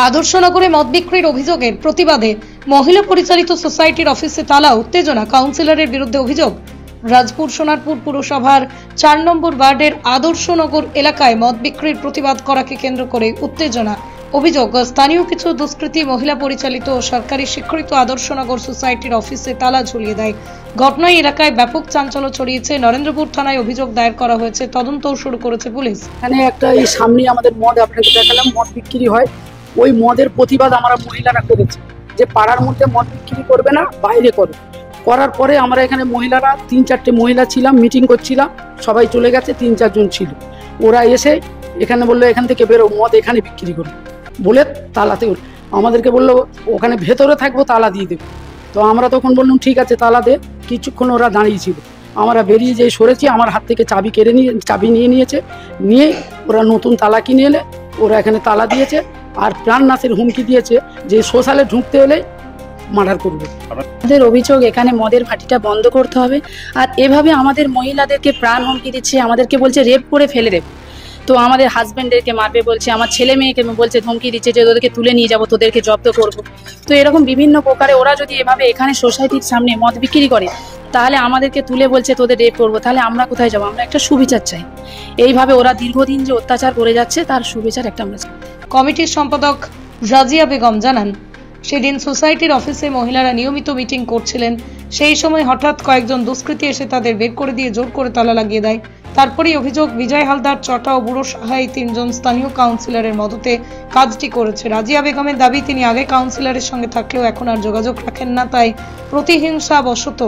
আদর্শনগরে মদ বিক্রির অভিযোগের প্রতিবাদে মহিলা পরিচালিত সোসাইটির অফিসে তালা, উত্তেজনা। কাউন্সিলরের বিরুদ্ধে অভিযোগ। রাজপুর সোনারপুর পুরসভার ৪ নম্বর ওয়ার্ডের আদর্শনগর এলাকায় মদ বিক্রির প্রতিবাদ করাকে কেন্দ্র করে উত্তেজনা। অভিযোগ, স্থানীয় কিছু দুষ্কৃতী মহিলা পরিচালিত ও সরকারি স্বীকৃত আদর্শনগর সোসাইটির অফিসে তালা ঝুলিয়ে দেয়। ঘটনায় এলাকায় ব্যাপক চাঞ্চল্য ছড়িয়েছে। নরেন্দ্রপুর থানায় অভিযোগ দায়ের করা হয়েছে, তদন্তও শুরু করেছে পুলিশ। এখানে একটা এই সামনে আমাদের মদ আপনাকে দেখালাম, মদ বিক্রি হয়। ওই মদের প্রতিবাদ আমরা মহিলারা করেছি যে পাড়ার মধ্যে মদ বিক্রি করবে না, বাইরে করবে। করার পরে আমরা এখানে মহিলারা ৩-৪টে মহিলা ছিলাম, মিটিং করছিলাম, সবাই চলে গেছে, ৩-৪ জন ছিল। ওরা এসে এখানে বললো এখান থেকে বেরো, মদ এখানে বিক্রি করবে বলে তালাতে আমাদেরকে বললো ওখানে ভেতরে থাকবো, তালা দিয়ে দেবো। তো আমরা তখন বললাম ঠিক আছে তালা দে। কিছুক্ষণ ওরা দাঁড়িয়েছিল, আমরা বেরিয়ে যেয়ে সরেছি, আমার হাত থেকে চাবি নিয়ে নিয়েছে। নিয়ে ওরা নতুন তালা কিনে এলে ওরা এখানে তালা দিয়েছে আর প্রাণ নাশের হুমকি দিয়েছে যে সোশ্যালে ঢুকতে এলে মার্ডার করবে। আমাদের অভিযোগ এখানে মদের ভাটিটা বন্ধ করতে হবে। আর এভাবে আমাদের মহিলাদেরকে প্রাণ হুমকি দিচ্ছে, আমাদেরকে বলছে রেপ করে ফেলে দেবে। তো আমাদের হাজব্যান্ডদেরকে মারবে বলছে, আমার ছেলে মেয়েকে বলছে, ধমকি দিচ্ছে যে তোদেরকে তুলে নিয়ে যাবো, তোদেরকে জব্দ করবো। তো এরকম বিভিন্ন প্রকারে ওরা যদি এভাবে এখানে সোসাইটির সামনে মদ বিক্রি করে তাহলে আমাদেরকে তুলে বলছে তোদের রেপ করবো, তাহলে আমরা কোথায় যাবো? আমরা একটা সুবিচার চাই। এইভাবে ওরা দীর্ঘদিন যে অত্যাচার করে যাচ্ছে তার সুবিচার একটা আমরা চাই। কমিটির সম্পাদক রাজিয়া বেগম জানান, সেদিন সোসাইটির অফিসে মহিলারা নিয়মিত মিটিং করছিলেন। সেই সময় হঠাৎ কয়েকজন দুষ্কৃতী এসে তাদের বের করে দিয়ে জোর করে তালা লাগিয়ে দেয়। তারপরেই অভিযোগ, বিজয় হালদার, চটা ও বুড়ো সাহাই ৩ জন স্থানীয় কাউন্সিলরের মদতে কাজটি করেছে। রাজিয়া বেগমের দাবি, তিনি আগে কাউন্সিলরের সঙ্গে থাকলেও এখন আর যোগাযোগ রাখেন না, তাই প্রতিহিংসা বশত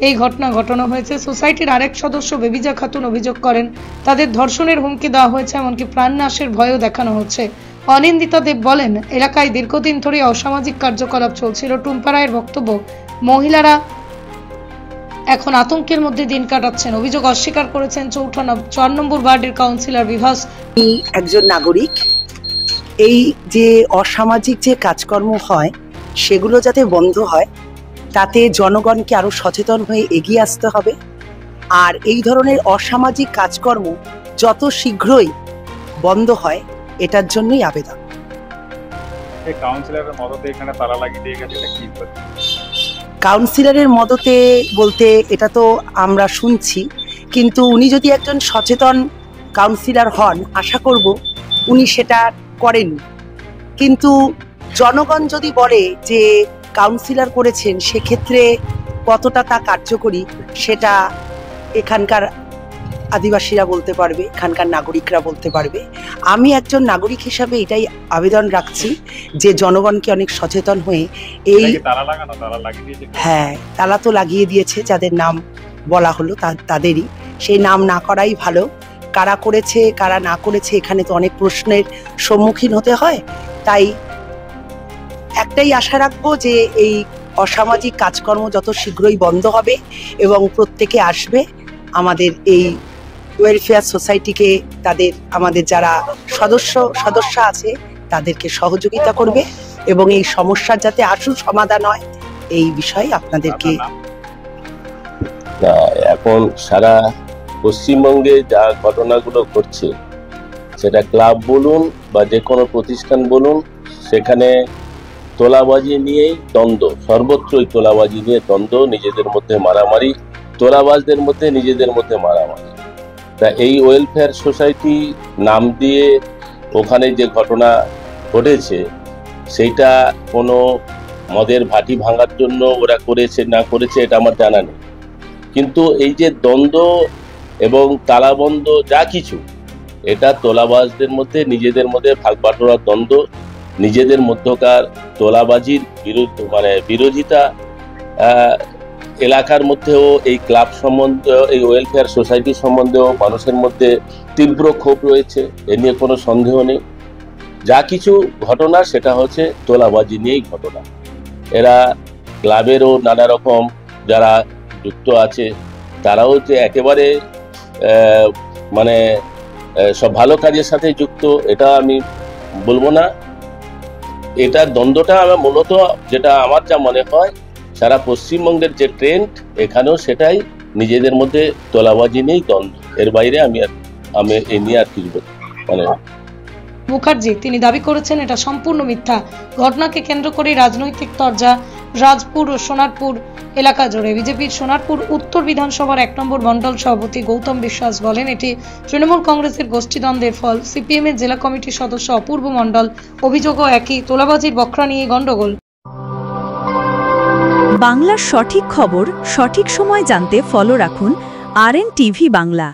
এই ঘটনা ঘটানো হয়েছে। সোসাইটির আরেক সদস্য বেবিজা খাতুন অভিযোগ করেন, তাদের ধর্ষণের হুমকি দেওয়া হয়েছে, এমনকি প্রাণনাশের ভয়ও দেখানো হচ্ছে। অনিন্দিতা দেব বলেন, এলাকায় দীর্ঘদিন ধরে অসামাজিক কার্যকলাপ চলছিল। টুম্পা রায়ের বক্তব্য, মহিলারা এখন আতঙ্কের মধ্যে দিন কাটাচ্ছেন। অভিযোগ অস্বীকার করেছেন ৪ নম্বর ওয়ার্ডের কাউন্সিলর বিভাস। একজন নাগরিক, এই যে অসামাজিক যে কাজকর্ম হয় সেগুলো যাতে বন্ধ হয়, তাতে জনগণকে আরো সচেতন হয়ে এগিয়ে আসতে হবে। আর এই ধরনের অসামাজিক কাজকর্ম যত শীঘ্রই বন্ধ হয় এটার জন্যই আবেদন। কাউন্সিলরের মদতে এখানে তালা লাগিয়ে দিয়ে গেছে, কি বলবো? কাউন্সিলরের মদতে বলতে এটা তো আমরা শুনছি, কিন্তু উনি যদি একজন সচেতন কাউন্সিলর হন, আশা করব উনি সেটা করেন। কিন্তু জনগণ যদি বলে যে কাউন্সিলর করেছেন, সেক্ষেত্রে কতটা তা কার্যকরী সেটা এখানকার আদিবাসীরা বলতে পারবে, এখানকার নাগরিকরা বলতে পারবে। আমি একজন নাগরিক হিসাবে এটাই আবেদন রাখছি যে জনগণকে অনেক সচেতন হয়ে এই হ্যাঁ, তালা তো লাগিয়ে দিয়েছে, যাদের নাম বলা হলো তাদেরই, সেই নাম না করাই ভালো। কারা করেছে কারা না করেছে এখানে তো অনেক প্রশ্নের সম্মুখীন হতে হয়। তাই একটাই আশা রাখবো যে এই অসামাজিক কাজকর্ম যত শীঘ্রই বন্ধ হবে এবং প্রত্যেকে আসবে আমাদের এই ওয়েলফেয়ার সোসাইটিকে, আমাদের যারা সদস্য আছে তাদেরকে সহযোগিতা করবে এবং এই সমস্যার যাতে আশু সমাধান হয় এই বিষয়ে আপনাদেরকে। এখন সারা পশ্চিমবঙ্গে যা ঘটনাগুলো ঘটছে, সেটা ক্লাব বলুন বা যে কোনো প্রতিষ্ঠান বলুন, সেখানে তোলাবাজি নিয়েই দ্বন্দ্ব, সর্বত্রই তোলাবাজি নিয়ে দ্বন্দ্ব, নিজেদের মধ্যে মারামারি, তোলাবাজদের মধ্যে নিজেদের মধ্যে মারামারি। তা এই ওয়েলফেয়ার সোসাইটি নাম দিয়ে ওখানে যে ঘটনা ঘটেছে সেইটা কোনো মদের ভাটি ভাঙার জন্য ওরা করেছে না করেছে এটা আমার জানা নেই। কিন্তু এই যে দ্বন্দ্ব এবং তালাবন্ধ যা কিছু, এটা তোলাবাজদের মধ্যে নিজেদের মধ্যে ভাগ বাটোয়ারার দ্বন্দ্ব, নিজেদের মধ্যকার তোলাবাজির বিরোধিতা। এলাকার মধ্যেও এই ক্লাব সম্বন্ধে, এই ওয়েলফেয়ার সোসাইটি সম্বন্ধেও মানুষের মধ্যে তীব্র ক্ষোভ রয়েছে, এ নিয়ে কোনো সন্দেহ নেই। যা কিছু ঘটনা সেটা হচ্ছে তোলাবাজি নিয়েই ঘটনা। এরা ক্লাবেরও নানা রকম যারা যুক্ত আছে তারাও যে একেবারে সব ভালো কাজের সাথে যুক্ত এটা আমি বলবো না। এটা দ্বন্দ্বটা আমার মূলত, যেটা আমার যা মনে হয়, সারা পশ্চিমবঙ্গের যে ট্রেন্ড এখানেও সেটাই, নিজেদের মধ্যে তোলাবাজি নেই দ্বন্দ্ব। এর বাইরে আমি এ নিয়ে আর কিছু মুখার্জি। তিনি দাবি করেছেন এটা সম্পূর্ণ মিথ্যা। ঘটনাকে কেন্দ্র করে রাজনৈতিক তরজা রাজপুর ও সোনারপুর এলাকা জুড়ে। বিজেপির সোনারপুর উত্তর বিধানসভার 1 নম্বর মণ্ডল সভাপতি গৌতম বিশ্বাস বলেন, এটি তৃণমূল কংগ্রেসের গোষ্ঠীদ্বন্দ্বের ফল। সিপিএম এর জেলা কমিটির সদস্য অপূর্ব মণ্ডল অভিযোগও একই, তোলাবাজির বকরা নিয়ে গন্ডগোল। বাংলার সঠিক খবর সঠিক সময় জানতে ফলো রাখুন RN TV বাংলা।